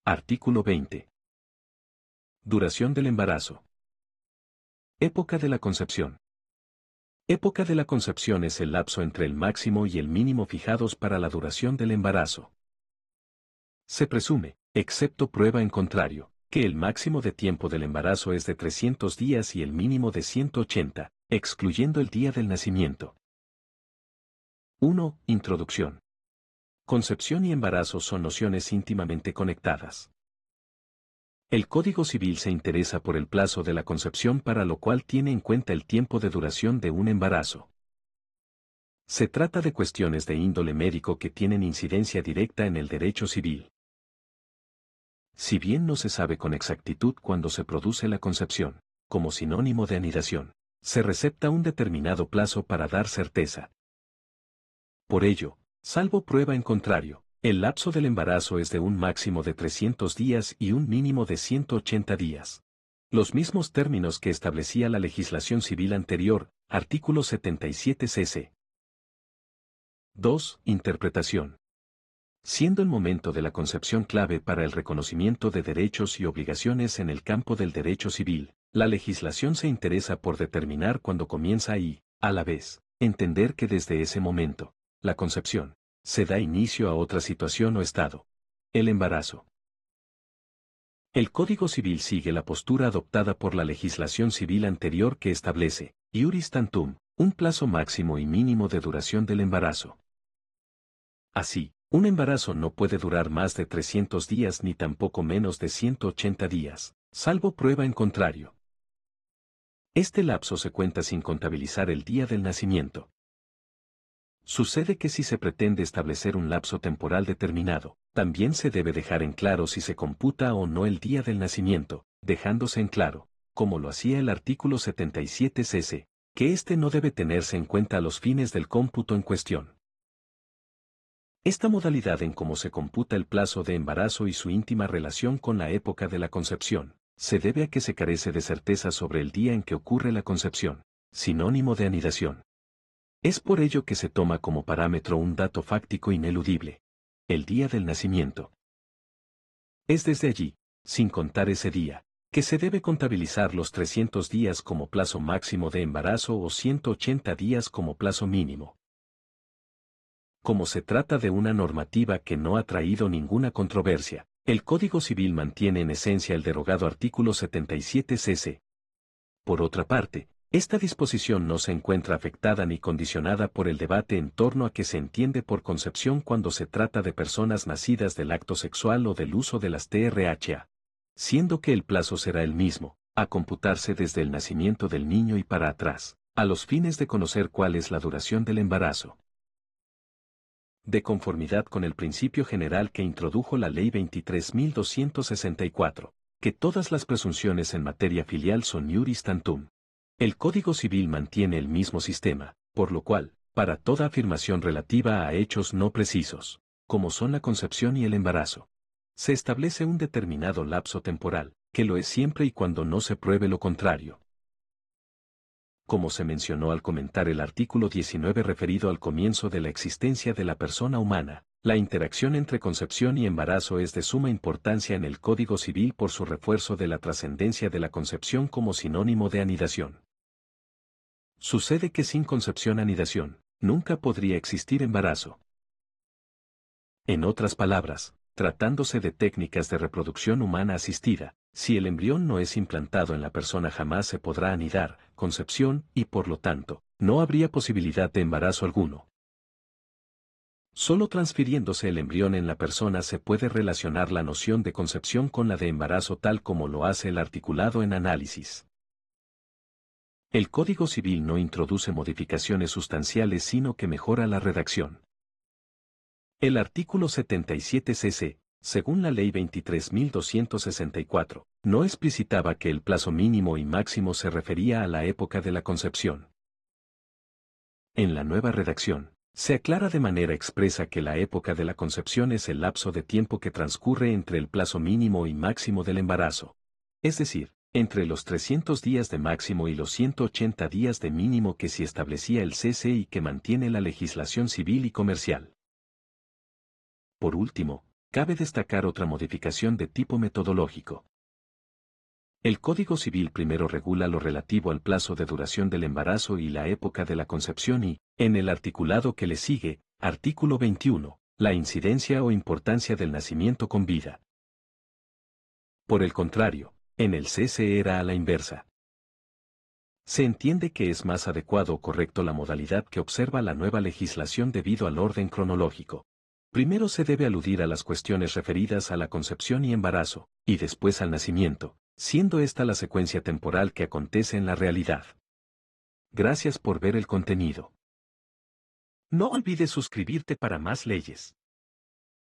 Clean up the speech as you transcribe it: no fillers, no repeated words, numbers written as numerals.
Artículo 20. Duración del embarazo. Época de la concepción. Época de la concepción es el lapso entre el máximo y el mínimo fijados para la duración del embarazo. Se presume, excepto prueba en contrario, que el máximo de tiempo del embarazo es de 300 días y el mínimo de 180, excluyendo el día del nacimiento. 1. Introducción. Concepción y embarazo son nociones íntimamente conectadas. El Código Civil se interesa por el plazo de la concepción, para lo cual tiene en cuenta el tiempo de duración de un embarazo. Se trata de cuestiones de índole médico que tienen incidencia directa en el derecho civil. Si bien no se sabe con exactitud cuándo se produce la concepción, como sinónimo de anidación, se recepta un determinado plazo para dar certeza. Por ello, salvo prueba en contrario, el lapso del embarazo es de un máximo de 300 días y un mínimo de 180 días. Los mismos términos que establecía la legislación civil anterior, artículo 77 cc. 2. Interpretación. Siendo el momento de la concepción clave para el reconocimiento de derechos y obligaciones en el campo del derecho civil, la legislación se interesa por determinar cuándo comienza y, a la vez, entender que desde ese momento, la concepción, se da inicio a otra situación o estado: el embarazo. El Código Civil sigue la postura adoptada por la legislación civil anterior, que establece, iuris tantum, un plazo máximo y mínimo de duración del embarazo. Así, un embarazo no puede durar más de 300 días ni tampoco menos de 180 días, salvo prueba en contrario. Este lapso se cuenta sin contabilizar el día del nacimiento. Sucede que si se pretende establecer un lapso temporal determinado, también se debe dejar en claro si se computa o no el día del nacimiento, dejándose en claro, como lo hacía el artículo 77 cc, que éste no debe tenerse en cuenta a los fines del cómputo en cuestión. Esta modalidad en cómo se computa el plazo de embarazo y su íntima relación con la época de la concepción, se debe a que se carece de certeza sobre el día en que ocurre la concepción, sinónimo de anidación. Es por ello que se toma como parámetro un dato fáctico ineludible: el día del nacimiento. Es desde allí, sin contar ese día, que se debe contabilizar los 300 días como plazo máximo de embarazo o 180 días como plazo mínimo. Como se trata de una normativa que no ha traído ninguna controversia, el Código Civil mantiene en esencia el derogado artículo 77 cc. Por otra parte, esta disposición no se encuentra afectada ni condicionada por el debate en torno a qué se entiende por concepción cuando se trata de personas nacidas del acto sexual o del uso de las TRHA, siendo que el plazo será el mismo, a computarse desde el nacimiento del niño y para atrás, a los fines de conocer cuál es la duración del embarazo. De conformidad con el principio general que introdujo la Ley 23.264, que todas las presunciones en materia filial son iuris tantum, el Código Civil mantiene el mismo sistema, por lo cual, para toda afirmación relativa a hechos no precisos, como son la concepción y el embarazo, se establece un determinado lapso temporal, que lo es siempre y cuando no se pruebe lo contrario. Como se mencionó al comentar el artículo 19 referido al comienzo de la existencia de la persona humana, la interacción entre concepción y embarazo es de suma importancia en el Código Civil por su refuerzo de la trascendencia de la concepción como sinónimo de anidación. Sucede que sin concepción-anidación, nunca podría existir embarazo. En otras palabras, tratándose de técnicas de reproducción humana asistida, si el embrión no es implantado en la persona jamás se podrá anidar, concepción, y por lo tanto, no habría posibilidad de embarazo alguno. Solo transfiriéndose el embrión en la persona se puede relacionar la noción de concepción con la de embarazo, tal como lo hace el articulado en análisis. El Código Civil no introduce modificaciones sustanciales sino que mejora la redacción. El artículo 77 cc, según la Ley 23.264, no explicitaba que el plazo mínimo y máximo se refería a la época de la concepción. En la nueva redacción, se aclara de manera expresa que la época de la concepción es el lapso de tiempo que transcurre entre el plazo mínimo y máximo del embarazo, es decir, entre los 300 días de máximo y los 180 días de mínimo que sí establecía el CC y que mantiene la legislación civil y comercial. Por último, Cabe destacar otra modificación de tipo metodológico. El Código Civil primero regula lo relativo al plazo de duración del embarazo y la época de la concepción y, en el articulado que le sigue, artículo 21, la incidencia o importancia del nacimiento con vida. Por el contrario, en el CC era a la inversa. Se entiende que es más adecuado o correcto la modalidad que observa la nueva legislación debido al orden cronológico. Primero se debe aludir a las cuestiones referidas a la concepción y embarazo, y después al nacimiento, siendo esta la secuencia temporal que acontece en la realidad. Gracias por ver el contenido. No olvides suscribirte para más leyes.